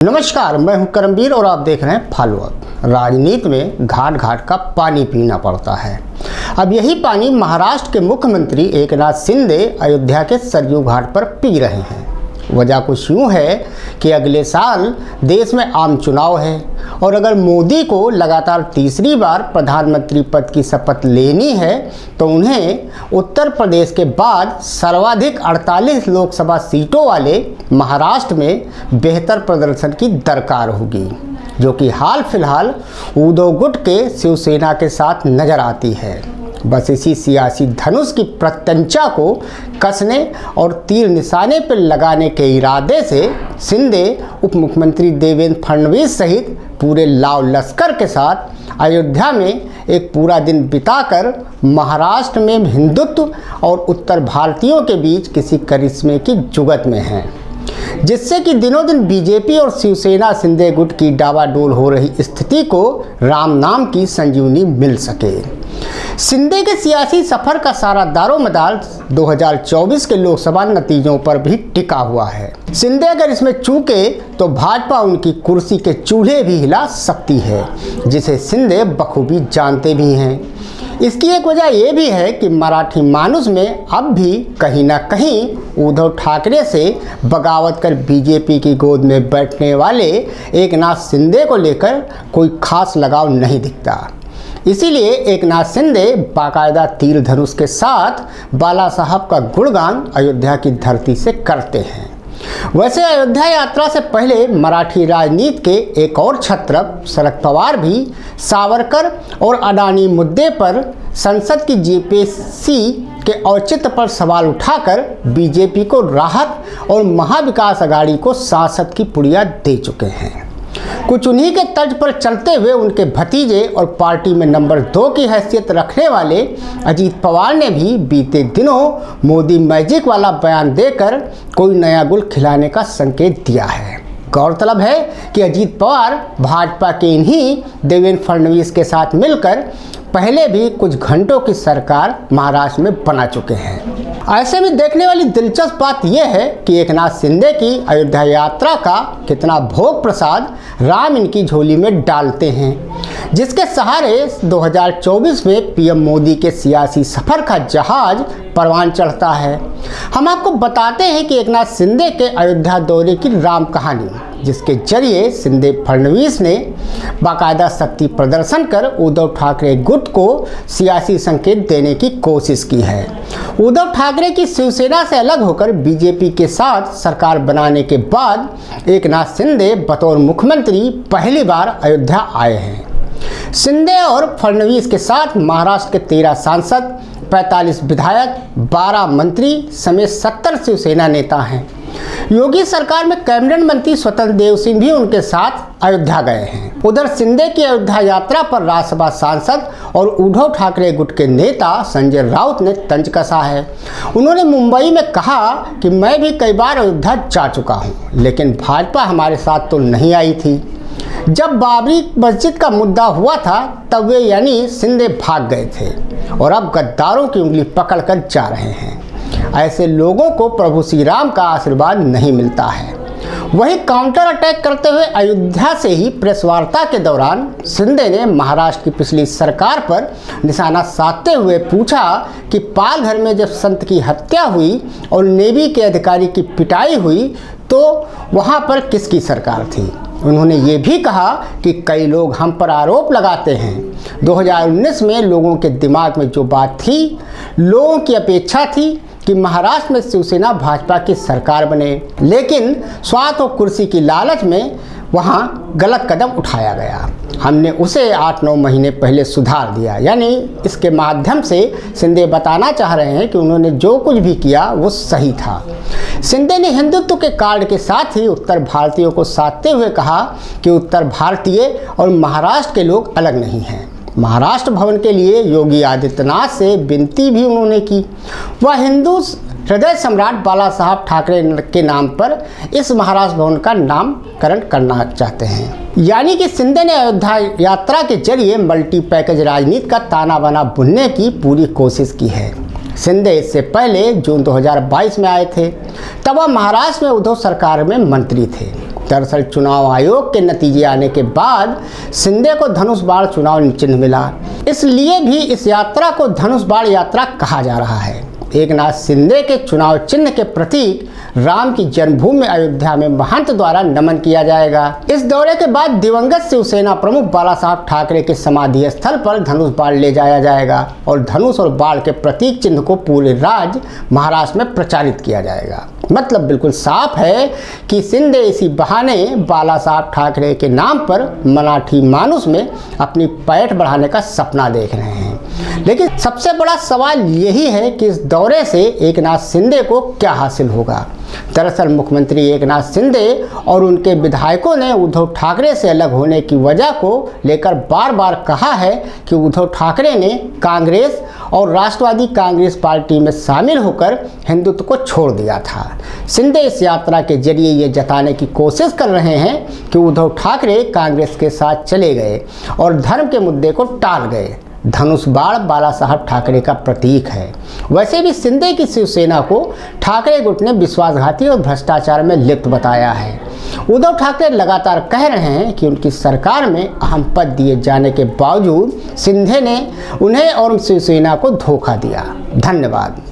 नमस्कार, मैं हूं करमवीर और आप देख रहे हैं फॉलो अप। राजनीति में घाट घाट का पानी पीना पड़ता है। अब यही पानी महाराष्ट्र के मुख्यमंत्री एकनाथ शिंदे अयोध्या के सरयू घाट पर पी रहे हैं। वजह कुछ यूँ है कि अगले साल देश में आम चुनाव है और अगर मोदी को लगातार तीसरी बार प्रधानमंत्री पद की शपथ लेनी है तो उन्हें उत्तर प्रदेश के बाद सर्वाधिक 48 लोकसभा सीटों वाले महाराष्ट्र में बेहतर प्रदर्शन की दरकार होगी, जो कि हाल फिलहाल उद्धव गुट के शिवसेना के साथ नजर आती है। बस इसी सियासी धनुष की प्रत्यंचा को कसने और तीर निशाने पर लगाने के इरादे से शिंदे उप मुख्यमंत्री देवेंद्र फडणवीस सहित पूरे लाव लश्कर के साथ अयोध्या में एक पूरा दिन बिताकर महाराष्ट्र में हिंदुत्व और उत्तर भारतीयों के बीच किसी करिश्मे की जुगत में हैं, जिससे कि दिनों दिन बीजेपी और शिवसेना शिंदे गुट की डावाडोल हो रही स्थिति को राम नाम की संजीवनी मिल सके। शिंदे के सियासी सफर का सारा दारोमदार 2024 के लोकसभा नतीजों पर भी टिका हुआ है। शिंदे अगर इसमें चूके तो भाजपा उनकी कुर्सी के चूल्हे भी हिला सकती है, जिसे शिंदे बखूबी जानते भी हैं। इसकी एक वजह यह भी है कि मराठी मानुस में अब भी कहीं ना कहीं उद्धव ठाकरे से बगावत कर बीजेपी की गोद में बैठने वाले एकनाथ शिंदे को लेकर कोई खास लगाव नहीं दिखता। इसीलिए एकनाथ शिंदे बाकायदा तीर धनुष के साथ बाला साहब का गुणगान अयोध्या की धरती से करते हैं। वैसे अयोध्या यात्रा से पहले मराठी राजनीति के एक और छत्रप शरद पवार भी सावरकर और अडानी मुद्दे पर संसद की जेपीसी के औचित्य पर सवाल उठाकर बीजेपी को राहत और महाविकास अघाड़ी को सांसद की पुड़िया दे चुके हैं। कुछ उन्हीं के तर्ज पर चलते हुए उनके भतीजे और पार्टी में नंबर 2 की हैसियत रखने वाले अजीत पवार ने भी बीते दिनों मोदी मैजिक वाला बयान देकर कोई नया गुल खिलाने का संकेत दिया है। गौरतलब है कि अजीत पवार भाजपा के इन्हीं देवेंद्र फडणवीस के साथ मिलकर पहले भी कुछ घंटों की सरकार महाराष्ट्र में बना चुके हैं। ऐसे में देखने वाली दिलचस्प बात यह है कि एकनाथ शिंदे की अयोध्या यात्रा का कितना भोग प्रसाद राम इनकी झोली में डालते हैं, जिसके सहारे 2024 में पीएम मोदी के सियासी सफर का जहाज परवान चढ़ता है। हम आपको बताते हैं कि एकनाथ शिंदे के अयोध्या दौरे की राम कहानी, जिसके जरिए शिंदे फडणवीस ने बाकायदा शक्ति प्रदर्शन कर उद्धव ठाकरे गुट को सियासी संकेत देने की कोशिश की है। उद्धव ठाकरे की शिवसेना से अलग होकर बीजेपी के साथ सरकार बनाने के बाद एकनाथ शिंदे बतौर मुख्यमंत्री पहली बार अयोध्या आए हैं। शिंदे और फडणवीस के साथ महाराष्ट्र के 13 सांसद, 45 विधायक, 12 मंत्री समेत 70 शिवसेना नेता हैं। योगी सरकार में कैबिनेट मंत्री स्वतंत्र देव सिंह भी उनके साथ अयोध्या गए हैं। उधर शिंदे की अयोध्या यात्रा पर राज्यसभा सांसद और उद्धव ठाकरे गुट के नेता संजय राउत ने तंज कसा है। उन्होंने मुंबई में कहा कि मैं भी कई बार अयोध्या जा चुका हूं, लेकिन भाजपा हमारे साथ तो नहीं आई थी। जब बाबरी मस्जिद का मुद्दा हुआ था तब वे यानी शिंदे भाग गए थे और अब गद्दारों की उंगली पकड़कर जा रहे हैं। ऐसे लोगों को प्रभु श्री राम का आशीर्वाद नहीं मिलता है। वहीं काउंटर अटैक करते हुए अयोध्या से ही प्रेस वार्ता के दौरान शिंदे ने महाराष्ट्र की पिछली सरकार पर निशाना साधते हुए पूछा कि पालघर में जब संत की हत्या हुई और नेवी के अधिकारी की पिटाई हुई तो वहां पर किसकी सरकार थी। उन्होंने ये भी कहा कि कई लोग हम पर आरोप लगाते हैं। 2019 में लोगों के दिमाग में जो बात थी, लोगों की अपेक्षा थी कि महाराष्ट्र में शिवसेना भाजपा की सरकार बने, लेकिन स्वार्थ और कुर्सी की लालच में वहां गलत कदम उठाया गया। हमने उसे 8-9 महीने पहले सुधार दिया। यानी इसके माध्यम से शिंदे बताना चाह रहे हैं कि उन्होंने जो कुछ भी किया वो सही था। शिंदे ने हिंदुत्व के कार्ड के साथ ही उत्तर भारतीयों को साधते हुए कहा कि उत्तर भारतीय और महाराष्ट्र के लोग अलग नहीं हैं। महाराष्ट्र भवन के लिए योगी आदित्यनाथ से विनती भी उन्होंने की। वह हिंदू हृदय सम्राट बाला साहब ठाकरे के नाम पर इस महाराष्ट्र भवन का नामकरण करना चाहते हैं। यानी कि शिंदे ने अयोध्या यात्रा के जरिए मल्टी पैकेज राजनीति का ताना बाना बुनने की पूरी कोशिश की है। शिंदे इससे पहले जून 2022 में आए थे, तब वह महाराष्ट्र में उद्धव सरकार में मंत्री थे। दरअसल चुनाव आयोग के नतीजे आने के बाद शिंदे को धनुष बाण चुनाव चिन्ह मिला, इसलिए भी इस यात्रा को धनुष बाण यात्रा कहा जा रहा है। एकनाथ शिंदे के चुनाव चिन्ह के प्रतीक राम की जन्मभूमि अयोध्या में महंत द्वारा नमन किया जाएगा। इस दौरे के बाद दिवंगत शिवसेना प्रमुख बाला साहब ठाकरे के समाधि स्थल पर धनुष बाण ले जाया जाएगा और धनुष और बाण के प्रतीक चिन्ह को पूरे राज्य महाराष्ट्र में प्रचारित किया जाएगा। मतलब बिल्कुल साफ है कि शिंदे इसी बहाने बाला साहब ठाकरे के नाम पर मराठी मानुष में अपनी पैठ बढ़ाने का सपना देख रहे हैं। लेकिन सबसे बड़ा सवाल यही है कि इस दौरे से एकनाथ शिंदे को क्या हासिल होगा। दरअसल मुख्यमंत्री एकनाथ शिंदे और उनके विधायकों ने उद्धव ठाकरे से अलग होने की वजह को लेकर बार बार कहा है कि उद्धव ठाकरे ने कांग्रेस और राष्ट्रवादी कांग्रेस पार्टी में शामिल होकर हिंदुत्व को छोड़ दिया था। शिंदे इस यात्रा के जरिए ये जताने की कोशिश कर रहे हैं कि उद्धव ठाकरे कांग्रेस के साथ चले गए और धर्म के मुद्दे को टाल गए। धनुष बाण बाला साहब ठाकरे का प्रतीक है। वैसे भी शिंदे की शिवसेना को ठाकरे गुट ने विश्वासघाती और भ्रष्टाचार में लिप्त बताया है। उद्धव ठाकरे लगातार कह रहे हैं कि उनकी सरकार में अहम पद दिए जाने के बावजूद शिंदे ने उन्हें और शिवसेना को धोखा दिया। धन्यवाद।